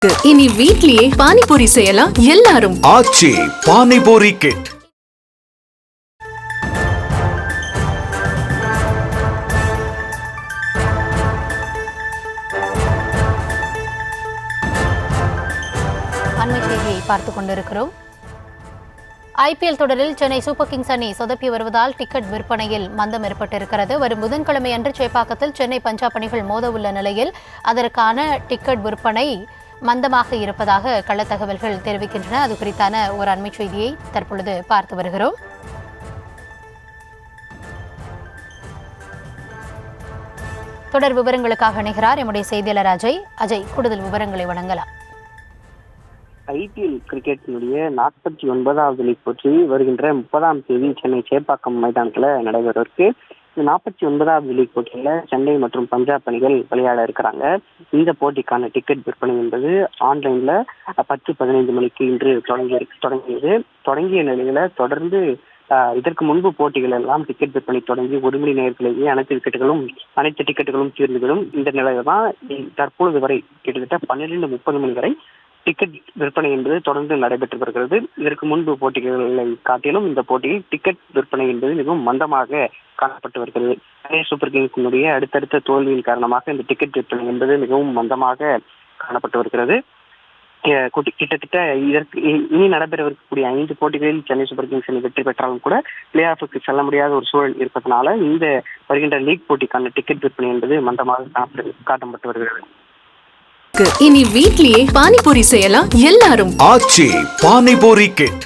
இனி வீட்லயே பானிபூரி செய்யலாம் எல்லாரும். ஆச்சி பானிபூரி கிட். அண்மை செய்தியை பார்த்துக் கொண்டிருக்கிறோம். ஐபிஎல் தொடரில் சென்னை சூப்பர் கிங்ஸ் அணி சொதப்பி வருவதால் டிக்கெட் விற்பனையில் மந்தம் ஏற்பட்டிருக்கிறது. வரும் புதன்கிழமை அன்று சேப்பாக்கத்தில் சென்னை பஞ்சாப் அணிகள் மோத உள்ள நிலையில் அதற்கான டிக்கெட் விற்பனை மந்தமாக இருப்பதாக கள்ளத்தகவல்கள் தெரிவிக்கின்றன. அது குறித்தான ஒரு அண்மை செய்தியை தற்பொழுது பார்த்து வருகிறோம். தொடர் விவரங்களுக்காக இணைகிறார் எம்முடைய செய்தியாளர் அஜய். கூடுதல் விவரங்களை வழங்கலாம். ஐபிஎல் கிரிக்கெட்டினுடைய 49வது லீக் போட்டி வருகின்ற 30ஆம் தேதி சென்னை சேப்பாக்கம் மைதானத்தில் நடைபெறவிருக்கு. இந்த 49வது லீக் போட்டியில் சென்னை மற்றும் பஞ்சாப் அணிகள் விளையாட இருக்கிறாங்க. இந்த போட்டிக்கான டிக்கெட் விற்பனை என்பது ஆன்லைன்ல 10-15 மணிக்கு இன்று தொடங்கிய நிலையில தொடர்ந்து இதற்கு முன்பு போட்டிகள் எல்லாம் டிக்கெட் விற்பனை தொடங்கி 1 மணி நேரத்திலேயே அனைத்து டிக்கெட்டுகளும் தீர்ந்துவிடும். இந்த நிலையில தான் தற்பொழுது வரை கிட்டத்தட்ட 12:30 மணி வரை டிக்கெட் விற்பனை என்பது தொடர்ந்து நடைபெற்று வருகிறது. இதற்கு முன்பு போட்டிகளை காட்டிலும் இந்த போட்டியில் டிக்கெட் விற்பனை என்பது மிகவும் மந்தமாக காணப்பட்டு வருகிறது. சென்னை சூப்பர் கிங்ஸினுடைய அடுத்தடுத்த தோல்வியின் காரணமாக இந்த டிக்கெட் விற்பனை என்பது மிகவும் மந்தமாக காணப்பட்டு வருகிறது. கிட்டத்தட்ட இதற்கு இனி நடைபெறவிருக்கக்கூடிய 5 போட்டிகளில் சென்னை சூப்பர் கிங்ஸ் அணி வெற்றி பெற்றாலும் கூட பிளே ஆஃபுக்கு செல்ல முடியாத ஒரு சூழல் இருப்பதனால இந்த வருகின்ற லீக் போட்டிக்கான டிக்கெட் விற்பனை என்பது மந்தமாக காட்டப்பட்டு வருகிறது. இனி வீட்லயே பானிபூரி செய்யலாம் எல்லாரும். ஆச்சி பானிபூரி கிட்.